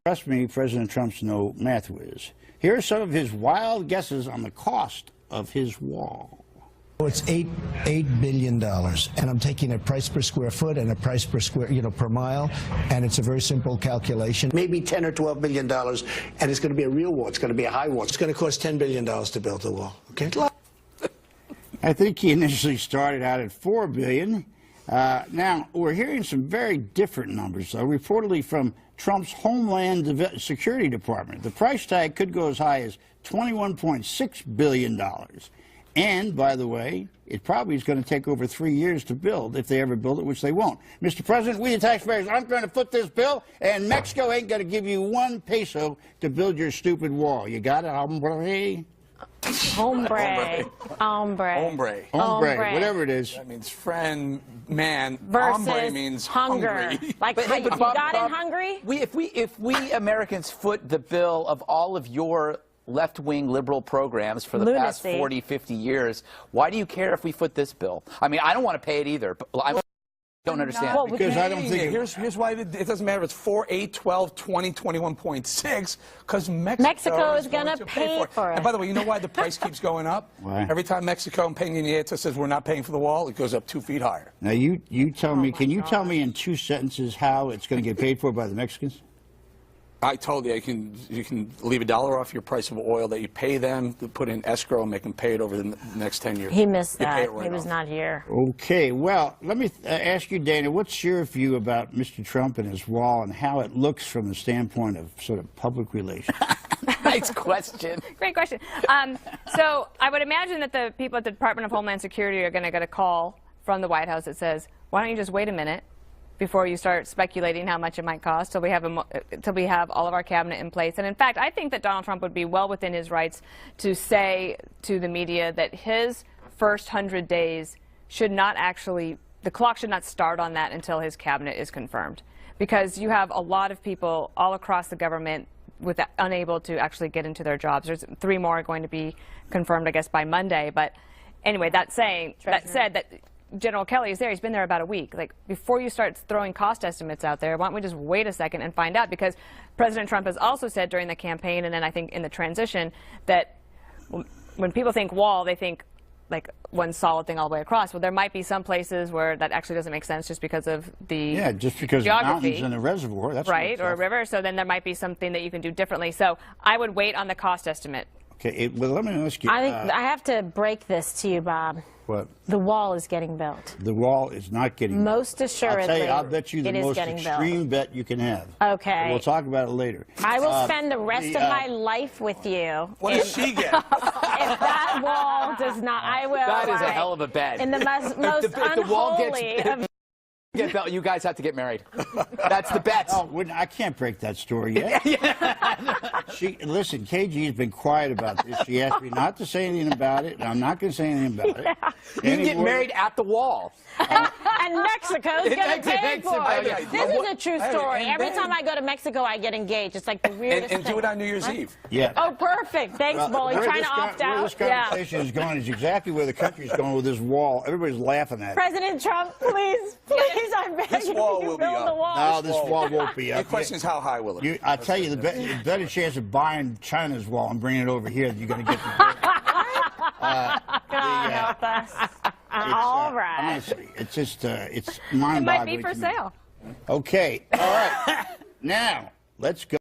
Trust me, President Trump's no math whiz. Here are some of his wild guesses on the cost of his wall. It's $8 billion, and I'm taking a price per square foot and a price per square, per mile, and it's a very simple calculation. Maybe $10 or $12 billion, and it's going to be a real wall. It's going to be a high wall. It's going to cost $10 billion to build the wall. Okay. I think he initially started out at $4 billion. Now we're hearing some very different numbers, though, reportedly from Trump's Homeland Security Department. The price tag could go as high as $21.6 billion. And, by the way, it probably is going to take over 3 years to build, if they ever build it, which they won't. Mr. President, we the taxpayers aren't going to foot this bill, and Mexico ain't going to give you 1 peso to build your stupid wall. You got it, hombre? Hombre. Hombre. Whatever it is. That means friend, man. Versus hombre means hunger. Like, but you Bob, got it hungry? If we Americans foot the bill of all of your left-wing liberal programs for the past 40, 50 years, why do you care if we foot this bill? I mean, I don't want to pay it either, but I don't understand. Well, because I don't think here's why it doesn't matter if it's 4, 8, 12, 20, 21.6, because Mexico is going to pay for it. And by the way, you know why the price keeps going up? Why? Every time Mexico and Peña Nieto says we're not paying for the wall, it goes up 2 feet higher. Now, you tell me, can you tell me in 2 sentences how it's going to get paid for by the Mexicans? I told you, you can leave $1 off your price of oil that you pay them to put in escrow and make them pay it over the next 10 years. He missed that. Right he was not here. Okay, well, let me ask you, Dana, what's your view about Mr. Trump and his wall and how it looks from the standpoint of sort of public relations? Nice question. Great question. So I would imagine that the people at the Department of Homeland Security are going to get a call from the White House that says, why don't you just wait a minute before you start speculating how much it might cost till we have all of our cabinet in place. And in fact, I think that Donald Trump would be well within his rights to say to the media that his first 100 days should not actually, the clock should not start on that until his cabinet is confirmed. Because you have a lot of people all across the government unable to actually get into their jobs. There's 3 more going to be confirmed, I guess, by Monday. But anyway, that said, that General Kelly is there. He's been there about a week. Like, before you start throwing cost estimates out there, why don't we just wait a second and find out? Because President Trump has also said during the campaign, and then I think in the transition, that when people think wall, they think like one solid thing all the way across. Well, there might be some places where that actually doesn't make sense just because of the just because of the mountains and the reservoir. That's right, or a river. So then there might be something that you can do differently. So I would wait on the cost estimate. Okay, well, let me ask you. I think I have to break this to you, Bob. What? The wall is getting built. The wall is not getting built. Most assuredly, I'll tell you, I'll bet you the most extreme bet you can have. Okay. And we'll talk about it later. I will spend the rest of my life with you. What does she get? If that wall does not, I will. That is a hell of a bet. In the most unholy of... You guys have to get married. That's the bet. Oh, I can't break that story yet. Listen, KG has been quiet about this. She asked me not to say anything about it, and I'm not going to say anything about it. You can get married at the wall. And Mexico's going to pay for it. This is a true story. Every time I go to Mexico, I get engaged. It's like the weirdest thing. And do it on New Year's Eve. Yeah. Oh, perfect. Thanks, Bolling. Trying to opt out. Where this conversation is going is exactly where the country is going with this wall. Everybody's laughing at it. President Trump, please, I'm begging This wall will be up. No, this wall won't be up. The question is, how high will it be? I tell you, the better chance of buying China's wall and bringing it over here than you're going to get. God help us. All right. Honestly, it's just, it's mind-boggling. It might be for sale. Okay, all right. Now, let's go.